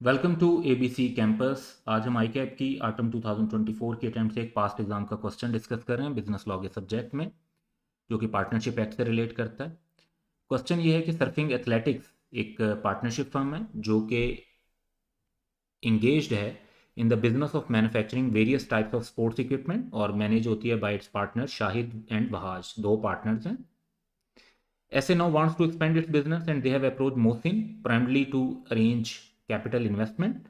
Welcome to ABC campus. आज हम आई cap की ऑटम 2024 के अटैम्प्ट से एक पास्ट एग्जाम का क्वेश्चन डिस्कस कर रहे हैं बिजनेस लॉ के सब्जेक्ट में, जो कि पार्टनरशिप एक्ट से रिलेट करता है। क्वेश्चन ये है कि सर्फिंग एथलेटिक्स एक पार्टनरशिप फर्म है जो कि इंगेज्ड है in the business of manufacturing various types of sports equipment और मैनेज होती है bye it's partner Shahid and Wahaj, दो पार्टनर्स हैं। SA now wants to expand its business and they have approached Mohsin primarily to arrange capital investment.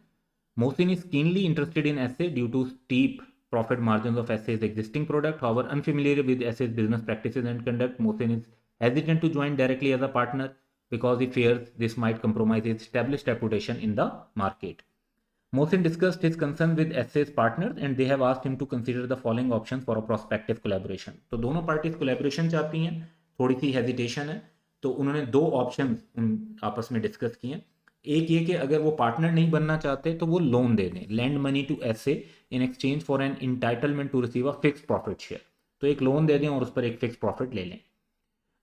Mohsin is keenly interested in SA due to steep profit margins of SA's existing product. However, unfamiliar with SA's business practices and conduct, Mohsin is hesitant to join directly as a partner because he fears this might compromise his established reputation in the market. Mohsin discussed his concern with SA's partners and they have asked him to consider the following options for a prospective collaboration. तो दोनों parties collaboration चाहती हैं, थोड़ी सी hesitation है, तो उन्होंने दो option आपस में डिस्कस किए हैं। एक ये कि अगर वो पार्टनर नहीं बनना चाहते तो वो लोन दे दें, lend money to SA in exchange for an entitlement to receive a fix profit share. तो एक लोन दे दें और उस पर एक फिक्स प्रॉफिट ले लें।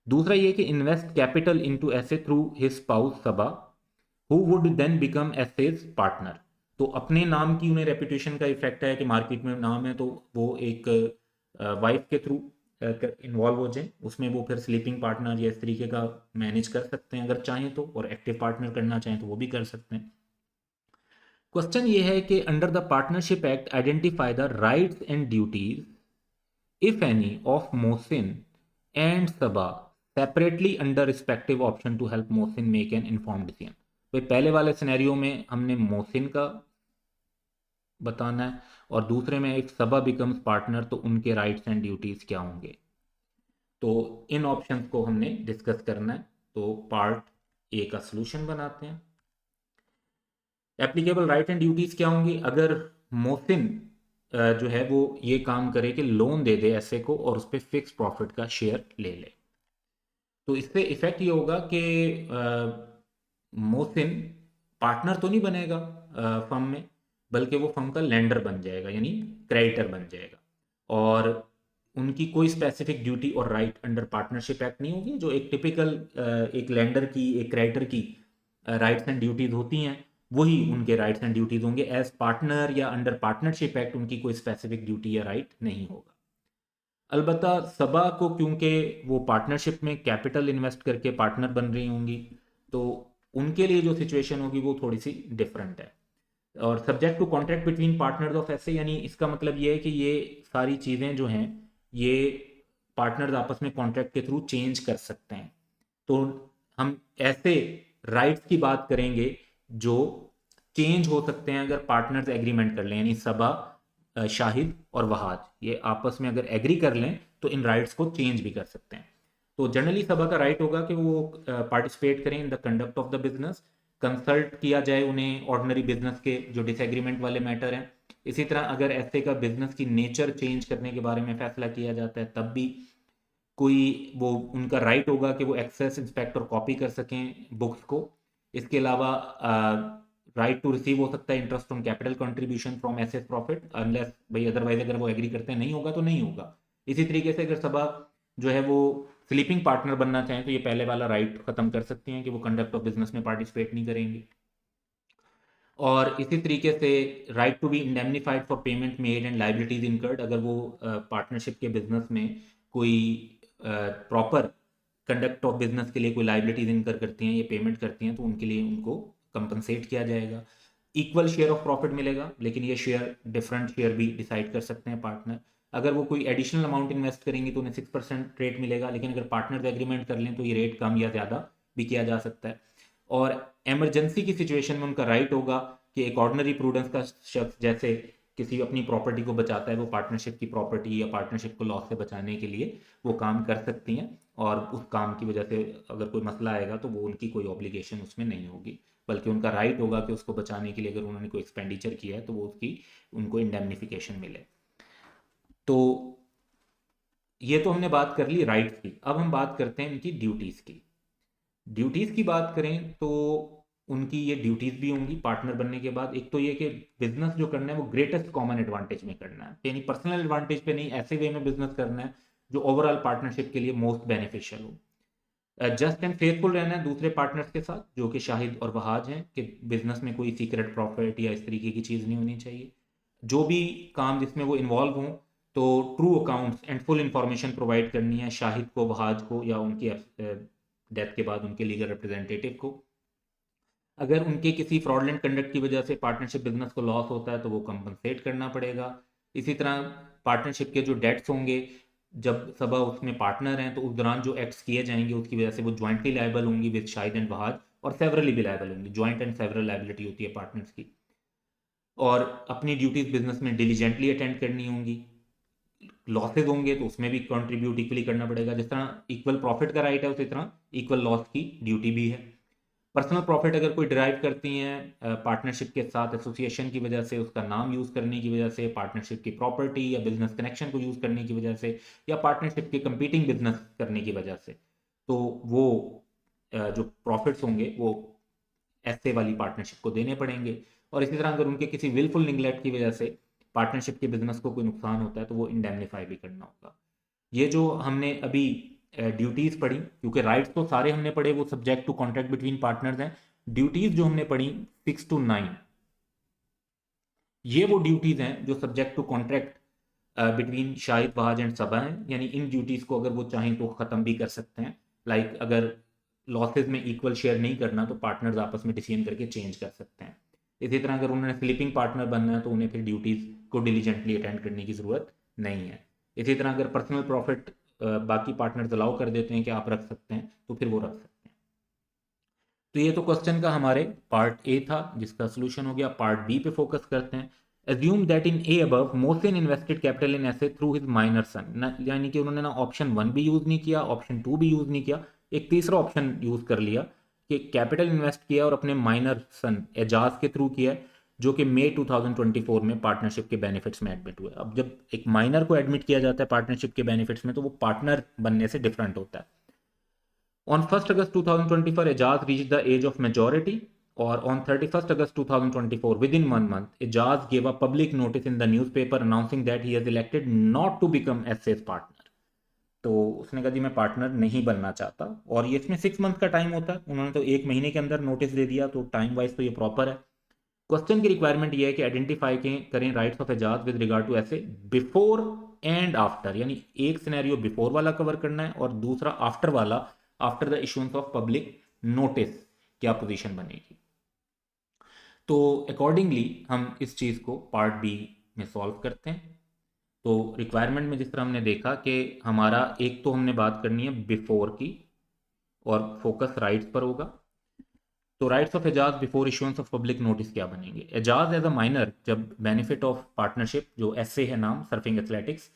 दूसरा ये कि invest capital into SA through his spouse Saba who would then become SA's partner. तो अपने नाम की उन्हें रेपुटेशन का इफेक्ट है कि मार्केट में नाम है, तो वो एक वाइफ के थ्रू इन्वॉल्व हो जाए उसमें, वो फिर स्लीपिंग पार्टनर या इस तरीके का मैनेज कर सकते हैं अगर चाहें तो, और एक्टिव पार्टनर करना चाहें तो वो भी कर सकते हैं। क्वेश्चन ये है कि under the partnership act identify the rights and duties if any of Mohsin and Sabah separately under respective option to help Mohsin make an informed decision। भाई पहले वाले सिनेरियो में हमने मोहसिन का बताना है और दूसरे में एक सबा बिकम्स पार्टनर, तो उनके राइट्स एंड ड्यूटीज क्या होंगे। तो इन ऑप्शंस को हमने डिस्कस करना है। तो पार्ट ए का सोल्यूशन बनाते हैं। एप्लीकेबल राइट एंड ड्यूटीज क्या होंगी अगर मोहसिन जो है वो ये काम करे कि लोन दे दे ऐसे को और उस पर फिक्स प्रॉफिट का शेयर ले ले। तो इससे इफेक्ट ये होगा कि मोहसिन पार्टनर तो नहीं बनेगा फर्म में, बल्कि वो फर्म का लेंडर बन जाएगा, यानी क्रेडिटर बन जाएगा। और उनकी कोई स्पेसिफिक ड्यूटी और राइट अंडर पार्टनरशिप एक्ट नहीं होगी, जो एक टिपिकल एक लेंडर की, एक क्रेडिटर की राइट्स एंड ड्यूटीज होती हैं, वही उनके राइट्स एंड ड्यूटीज होंगे। एज पार्टनर या अंडर पार्टनरशिप एक्ट उनकी कोई स्पेसिफिक ड्यूटी या राइट नहीं होगा। अलबत्ता सबा को क्योंकि वो पार्टनरशिप में कैपिटल इन्वेस्ट करके पार्टनर बन रही होंगी, तो उनके लिए जो सिचुएशन होगी वो थोड़ी सी डिफरेंट है। और subject to contract between partners of SA, यानी इसका मतलब ये है कि ये सारी चीज़ें जो हैं ये पार्टनर्स आपस में कॉन्ट्रैक्ट के थ्रू चेंज कर सकते हैं। तो हम ऐसे राइट्स की बात करेंगे जो चेंज हो सकते हैं अगर पार्टनर्स एग्रीमेंट कर लें, यानी सबा, शाहिद और वहाज ये आपस में अगर एग्री कर लें तो इन राइट्स को चेंज भी कर सकते हैं। तो जनरली सबा का राइट होगा कि वो पार्टिसिपेट करें in the conduct of the business, consult किया जाए उन्हें ऑर्डिनरी बिजनेस के जो डिसएग्रीमेंट वाले मैटर हैं। इसी तरह अगर ऐसे का बिजनेस की नेचर चेंज करने के बारे में फैसला किया जाता है तब भी कोई वो उनका राइट होगा कि वो एक्सेस, इंस्पेक्ट और कॉपी कर सकें बुक्स को। इसके अलावा राइट टू रिसीव हो सकता है interest from capital contribution from SA's profit, unless भाई अदरवाइज अगर वो एग्री करते हैं नहीं होगा तो नहीं होगा। इसी तरीके से अगर सभा जो है वो स्लीपिंग पार्टनर बनना चाहें तो ये पहले वाला राइट खत्म कर सकती हैं कि वो कंडक्ट ऑफ बिजनेस में पार्टिसिपेट नहीं करेंगे। और इसी तरीके से right to be indemnified for payment made and liabilities incurred, अगर वो पार्टनरशिप के बिजनेस में कोई प्रॉपर कंडक्ट ऑफ बिजनेस के लिए कोई लाइबिलिटीज इनकर करती हैं, ये पेमेंट करती हैं, तो उनके लिए उनको कंपनसेट किया जाएगा। इक्वल शेयर ऑफ प्रॉफिट मिलेगा, लेकिन ये शेयर डिफरेंट शेयर भी डिसाइड कर सकते हैं पार्टनर। अगर वो कोई एडिशनल अमाउंट इन्वेस्ट करेंगे तो उन्हें 6% रेट मिलेगा, लेकिन अगर पार्टनर एग्रीमेंट कर लें तो ये रेट कम या ज़्यादा भी किया जा सकता है। और इमरजेंसी की सिचुएशन में उनका राइट होगा कि एक ऑर्डिनरी प्रूडेंस का शख्स जैसे किसी अपनी प्रॉपर्टी को बचाता है, वो पार्टनरशिप की प्रॉपर्टी या पार्टनरशिप को लॉस से बचाने के लिए वो काम कर सकती हैं, और उस काम की वजह से अगर कोई मसला आएगा तो वो उनकी कोई ऑब्लिगेशन उसमें नहीं होगी, बल्कि उनका राइट होगा कि उसको बचाने के लिए अगर उन्होंने कोई एक्सपेंडिचर किया है तो वो उसकी उनको इंडेमनिफिकेशन मिले। तो ये तो हमने बात कर ली राइट्स की। अब हम बात करते हैं इनकी ड्यूटीज़ की। ड्यूटीज़ की बात करें तो उनकी ये ड्यूटीज़ भी होंगी पार्टनर बनने के बाद। एक तो ये कि बिजनेस जो करना है वो ग्रेटेस्ट कॉमन एडवांटेज में करना है, यानी पर्सनल एडवांटेज पे नहीं, ऐसे वे में बिजनेस करना है जो ओवरऑल पार्टनरशिप के लिए मोस्ट बेनिफिशियल हो। जस्ट एंड फेयरफुल रहना है दूसरे पार्टनर्स के साथ जो कि शाहिद और वहाज हैं, कि बिजनेस में कोई सीक्रेट प्रॉफिट या इस तरीके की चीज़ नहीं होनी चाहिए। जो भी काम जिसमें वो इन्वॉल्व हों तो true accounts and full information provide करनी है शाहिद को, वहाज को, या उनकी डेथ के बाद उनके लीगल रिप्रेजेंटेटिव को। अगर उनके किसी फ्रॉडलेंट कंडक्ट की वजह से पार्टनरशिप बिजनेस को लॉस होता है तो वो कंपनसेट करना पड़ेगा। इसी तरह पार्टनरशिप के जो डेट्स होंगे, जब सब उसमें पार्टनर हैं तो उस दौरान जो एक्ट्स किए जाएंगे उसकी वजह से वो ज्वाइंटली लायबल होंगी विद शाहिद एंड वहाज, और सेवरली भी लायबल होंगी। ज्वाइंट एंड सेवरल लायबिलिटी होती है पार्टनर्स की। और अपनी ड्यूटीज बिजनेस में डिलीजेंटली अटेंड करनी होंगी। लॉसेज होंगे तो उसमें भी कंट्रीब्यूट इक्वली करना पड़ेगा। जिस तरह इक्वल प्रॉफिट का राइट है उसी तरह इक्वल लॉस की ड्यूटी भी है। पर्सनल प्रॉफिट अगर कोई ड्राइव करती हैं पार्टनरशिप के साथ एसोसिएशन की वजह से, उसका नाम यूज़ करने की वजह से, पार्टनरशिप की प्रॉपर्टी या बिजनेस कनेक्शन को यूज़ करने की वजह से, या पार्टनरशिप के कंपीटिंग बिजनेस करने की वजह से, तो वो जो प्रॉफिट्स होंगे वो ऐसे वाली पार्टनरशिप को देने पड़ेंगे। और इसी तरह अगर उनके किसी विलफुल निगलेक्ट की वजह से पार्टनरशिप के बिजनेस को कोई नुकसान होता है तो वो इंडेमनीफाई भी करना होगा। ये जो हमने अभी ड्यूटीज़ पढ़ी, क्योंकि राइट्स तो सारे हमने पढ़े वो subject to contract between partners हैं। ड्यूटीज़ जो हमने पढ़ी 6 to 9, ये वो ड्यूटीज़ हैं जो subject to contract between Shahid Wahaj and Saba हैं। यानी इन ड्यूटीज़ को अगर वो चाहें तो ख़त्म भी कर सकते हैं। लाइक अगर लॉसेज में इक्वल शेयर नहीं करना तो पार्टनर्स आपस में डिसीजन करके चेंज कर सकते हैं। इसी तरह अगर उन्होंने स्लीपिंग पार्टनर बनना है तो उन्हें फिर ड्यूटीज़ को डिलीजेंटली अटेंड करने की ज़रूरत नहीं है। इसी तरह अगर पर्सनल प्रॉफिट बाकी पार्टनर्स अलाउ कर देते हैं कि आप रख सकते हैं तो फिर वो रख सकते हैं। तो ये तो क्वेश्चन का हमारे पार्ट ए था जिसका सोल्यूशन हो गया। पार्ट बी पे फोकस करते हैं। Assume that in a above Mohsin invested capital in essay through his minor son, यानी कि उन्होंने ना ऑप्शन 1 भी यूज़ नहीं किया, ऑप्शन 2 भी यूज़ नहीं किया, एक तीसरा ऑप्शन यूज़ कर लिया कि कैपिटल इन्वेस्ट किया और अपने माइनर सन एजाज के थ्रू किया, जो कि मई 2024 में पार्टनरशिप के बेनिफिट्स में एडमिट हुए। अब जब एक माइनर को एडमिट किया जाता है पार्टनरशिप के बेनिफिट्स में तो वो पार्टनर बनने से डिफरेंट होता है। On 1st August 2024, Ejaz reached the age of majority, or on 31st August 2024, within 1 month, Ejaz gave a public notice in the newspaper announcing that he has elected not to become SA's partner. तो उसने कहा जी मैं partner नहीं बनना चाहता, और ये इसमें 6 मंथ का टाइम होता है, उन्होंने तो 1 महीने के अंदर नोटिस दे दिया, तो टाइम वाइज तो ये प्रॉपर है। क्वेश्चन की रिक्वायरमेंट ये है कि आइडेंटिफाई करें rights of Ajaz with regard to SA before and after, यानी एक सिनेरियो बिफोर वाला कवर करना है और दूसरा आफ्टर वाला, after the issuance of public notice क्या पोजीशन बनेगी। तो अकॉर्डिंगली हम इस चीज़ को पार्ट बी में सॉल्व करते हैं। तो रिक्वायरमेंट में जिस तरह हमने देखा कि हमारा एक तो हमने बात करनी है बिफोर की और फोकस राइट्स पर होगा। तो rights of Ajaz before issuance of public notice क्या बनेंगे। एजाज एज अ माइनर जब बेनिफिट ऑफ पार्टनरशिप, जो एसए है नाम Surfing Athletics,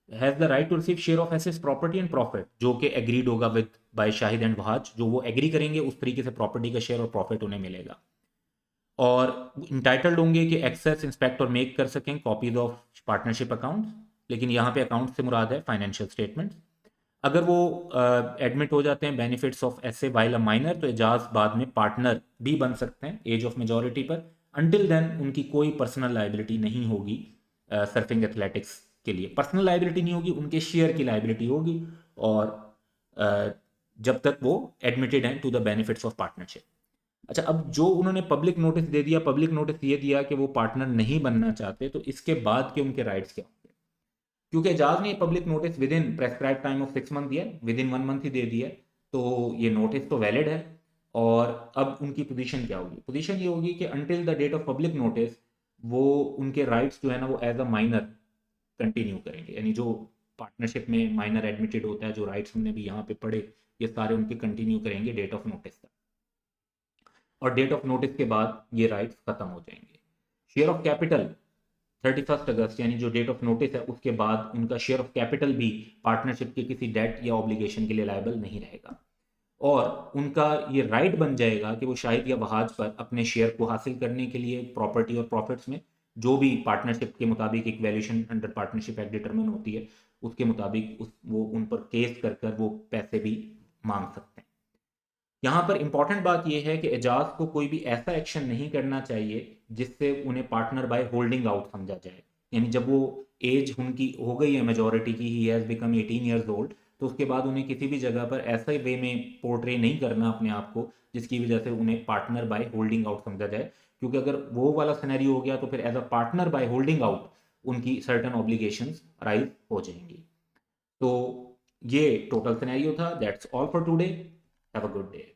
has the right to receive share of SA's property and profit, जो कि एग्रीड होगा with by Shahid and Wahaj, जो वो एग्री करेंगे उस तरीके से प्रॉपर्टी का शेयर और प्रॉफिट उन्हें मिलेगा। और इंटाइटल्ड होंगे कि एक्सेस इंस्पेक्ट और मेक कर सकें कॉपीज ऑफ पार्टनरशिप अकाउंट्स, लेकिन यहाँ पे अकाउंट से मुराद है फाइनेंशियल स्टेटमेंट्स। अगर वो एडमिट हो जाते हैं benefits of essay while a minor तो एजाज बाद में पार्टनर भी बन सकते हैं एज ऑफ मेजॉरिटी पर। अनटिल देन उनकी कोई पर्सनल लाइबिलिटी नहीं होगी सर्फिंग एथलेटिक्स के लिए, पर्सनल लाइबिलिटी नहीं होगी, उनके शेयर की लाइबिलिटी होगी। और जब तक वो एडमिटेड हैं to the benefits of partnership. अच्छा, अब जो उन्होंने पब्लिक नोटिस दे दिया, पब्लिक नोटिस ये दिया कि वो पार्टनर नहीं बनना चाहते, तो इसके बाद के उनके राइट्स क्या होंगे। क्योंकि एजाज ने public notice with in prescribe time of 6 month दिया, विद इन 1 मंथ ही दे दिया, तो ये नोटिस तो वैलिड है। और अब उनकी पोजीशन क्या होगी, पोजीशन ये होगी कि until the date of public notice वो उनके राइट्स जो है ना वो एज अ माइनर कंटिन्यू करेंगे। यानी जो पार्टनरशिप में माइनर एडमिटेड होता है, जो राइट्स हमने भी यहाँ पे पढ़े, ये सारे उनके कंटिन्यू करेंगे डेट ऑफ नोटिस तक। और डेट ऑफ नोटिस के बाद ये राइट्स खत्म हो जाएंगे। शेयर ऑफ कैपिटल 31 अगस्त यानी जो डेट ऑफ नोटिस है उसके बाद उनका शेयर ऑफ कैपिटल भी पार्टनरशिप के किसी डेट या ऑब्लिगेशन के लिए लायबल नहीं रहेगा। और उनका ये राइट बन जाएगा कि वो शाहिद या वहाज पर अपने शेयर को हासिल करने के लिए प्रॉपर्टी और प्रॉफिट्स में जो भी पार्टनरशिप के मुताबिक एक valuation under partnership act determine होती है उसके मुताबिक वो उन पर केस कर कर वो पैसे भी मांग सकते हैं। यहाँ पर इंपॉर्टेंट बात यह है कि एजाज को कोई भी ऐसा एक्शन नहीं करना चाहिए जिससे उन्हें पार्टनर बाय होल्डिंग आउट समझा जाए। यानी जब वो एज उनकी हो गई है मेजोरिटी की, he has become 18 years old, तो उसके बाद उन्हें किसी भी जगह पर ऐसे वे में पोर्ट्रे नहीं करना अपने आप को जिसकी वजह से उन्हें पार्टनर बाय होल्डिंग आउट समझा जाए, क्योंकि अगर वो वाला सिनेरियो हो गया तो फिर as a partner by holding out उनकी सर्टन ऑब्लिगेशंस राइज हो जाएंगी। तो ये टोटल सिनेरियो था। That's all for today. Have a good day.